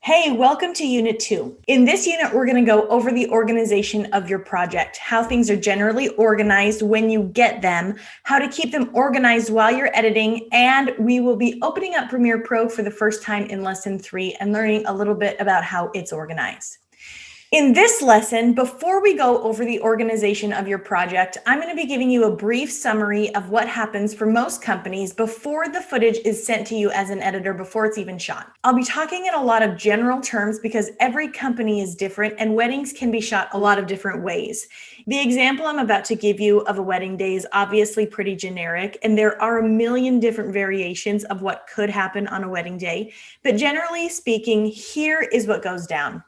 Hey, welcome to Unit 2. In this unit, we're going to go over the organization of your project, how things are generally organized when you get them, how to keep them organized while you're editing, and we will be opening up Premiere Pro for the first time in Lesson 3 and learning a little bit about how it's organized. In this lesson, before we go over the organization of your project, I'm going to be giving you a brief summary of what happens for most companies before the footage is sent to you as an editor before it's even shot. I'll be talking in a lot of general terms because every company is different and weddings can be shot a lot of different ways. The example I'm about to give you of a wedding day is obviously pretty generic, and there are a million different variations of what could happen on a wedding day. But generally speaking, here is what goes down.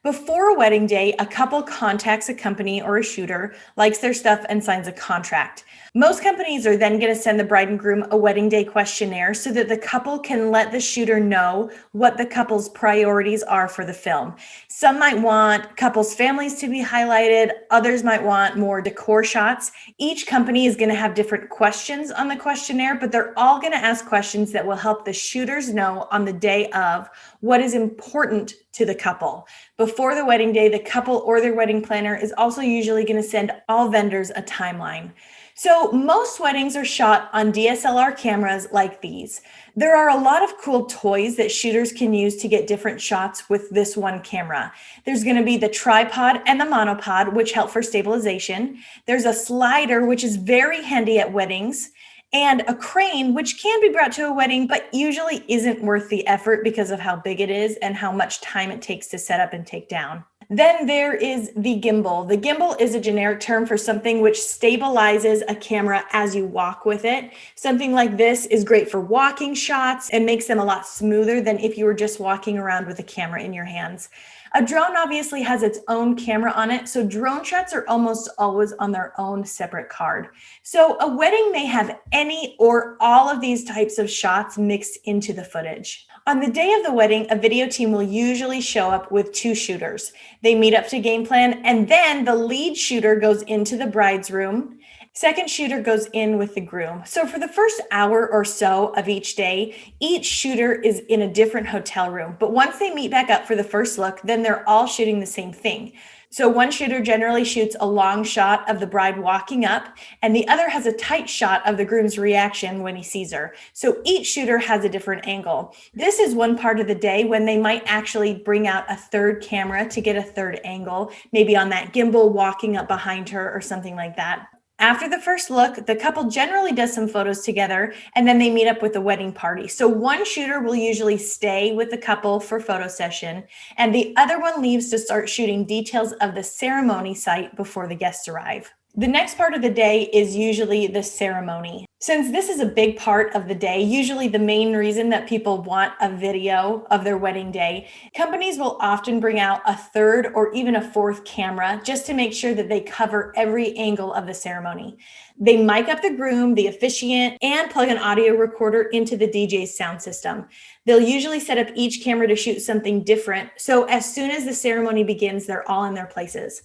Before a wedding day, a couple contacts a company or a shooter, likes their stuff, and signs a contract. Most companies are then going to send the bride and groom a wedding day questionnaire so that the couple can let the shooter know what the couple's priorities are for the film. Some might want couples' families to be highlighted. Others might want more decor shots. Each company is going to have different questions on the questionnaire, but they're all going to ask questions that will help the shooters know on the day of what is important to the couple. Before the wedding day, the couple or their wedding planner is also usually going to send all vendors a timeline. So most weddings are shot on DSLR cameras like these. There are a lot of cool toys that shooters can use to get different shots with this one camera. There's going to be the tripod and the monopod, which help for stabilization. There's a slider, which is very handy at weddings, and a crane, which can be brought to a wedding, but usually isn't worth the effort because of how big it is and how much time it takes to set up and take down. Then there is the gimbal. The gimbal is a generic term for something which stabilizes a camera as you walk with it. Something like this is great for walking shots and makes them a lot smoother than if you were just walking around with a camera in your hands. A drone obviously has its own camera on it, so drone shots are almost always on their own separate card. So a wedding may have any or all of these types of shots mixed into the footage. On the day of the wedding, a video team will usually show up with two shooters. They meet up to game plan, and then the lead shooter goes into the bride's room. Second shooter goes in with the groom. So for the first hour or so of each day, each shooter is in a different hotel room. But once they meet back up for the first look, then they're all shooting the same thing. So one shooter generally shoots a long shot of the bride walking up, and the other has a tight shot of the groom's reaction when he sees her. So each shooter has a different angle. This is one part of the day when they might actually bring out a third camera to get a third angle, maybe on that gimbal walking up behind her or something like that. After the first look, the couple generally does some photos together, and then they meet up with the wedding party. So one shooter will usually stay with the couple for photo session, and the other one leaves to start shooting details of the ceremony site before the guests arrive. The next part of the day is usually the ceremony. Since this is a big part of the day, usually the main reason that people want a video of their wedding day, companies will often bring out a third or even a fourth camera just to make sure that they cover every angle of the ceremony. They mic up the groom, the officiant, and plug an audio recorder into the DJ's sound system. They'll usually set up each camera to shoot something different, so as soon as the ceremony begins, they're all in their places.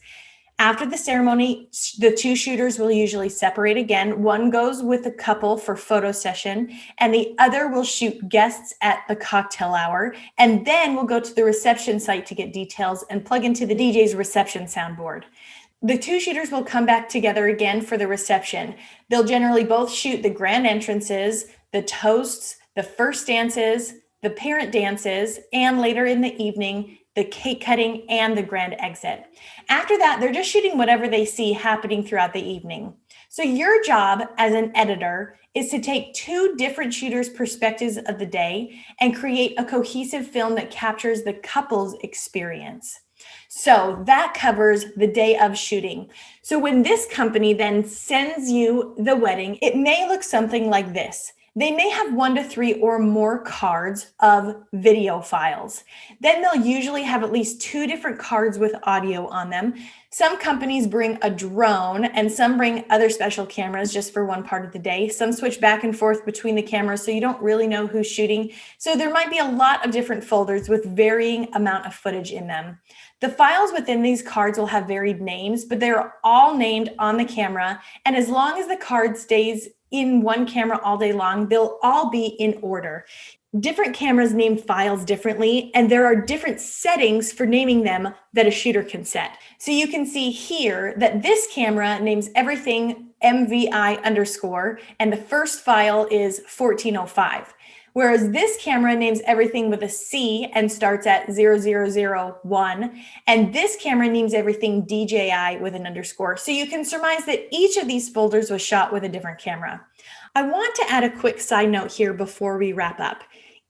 After the ceremony, the two shooters will usually separate again. One goes with the couple for photo session, and the other will shoot guests at the cocktail hour, and then we'll go to the reception site to get details and plug into the DJ's reception soundboard. The two shooters will come back together again for the reception. They'll generally both shoot the grand entrances, the toasts, the first dances, the parent dances, and later in the evening, the cake cutting, and the grand exit. After that, they're just shooting whatever they see happening throughout the evening. So your job as an editor is to take two different shooters' perspectives of the day and create a cohesive film that captures the couple's experience. So that covers the day of shooting. So when this company then sends you the wedding, it may look something like this. They may have 1 to 3 or more cards of video files. Then they'll usually have at least 2 different cards with audio on them. Some companies bring a drone and some bring other special cameras just for one part of the day. Some switch back and forth between the cameras so you don't really know who's shooting. So there might be a lot of different folders with varying amount of footage in them. The files within these cards will have varied names, but they're all named on the camera. And as long as the card stays in one camera all day long, they'll all be in order. Different cameras name files differently, and there are different settings for naming them that a shooter can set. So you can see here that this camera names everything MVI underscore, and the first file is 1405. Whereas this camera names everything with a C and starts at 0001, and this camera names everything DJI with an underscore. So you can surmise that each of these folders was shot with a different camera. I want to add a quick side note here before we wrap up.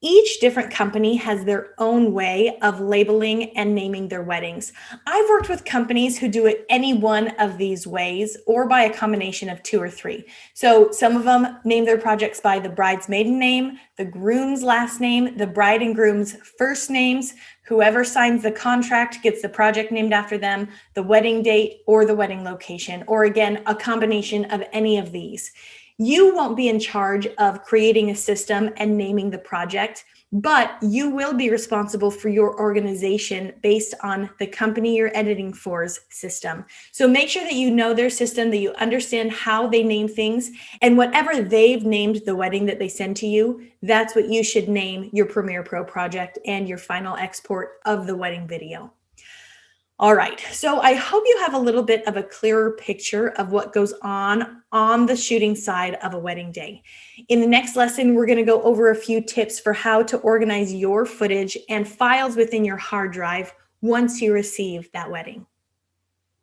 Each different company has their own way of labeling and naming their weddings. I've worked with companies who do it any one of these ways or by a combination of 2 or 3. So some of them name their projects by the bride's maiden name, the groom's last name, the bride and groom's first names. Whoever signs the contract gets the project named after them, the wedding date, or the wedding location, or again, a combination of any of these. You won't be in charge of creating a system and naming the project, but you will be responsible for your organization based on the company you're editing for's system. So make sure that you know their system, that you understand how they name things, and whatever they've named the wedding that they send to you, that's what you should name your Premiere Pro project and your final export of the wedding video. All right, so I hope you have a little bit of a clearer picture of what goes on the shooting side of a wedding day. In the next lesson, we're going to go over a few tips for how to organize your footage and files within your hard drive once you receive that wedding.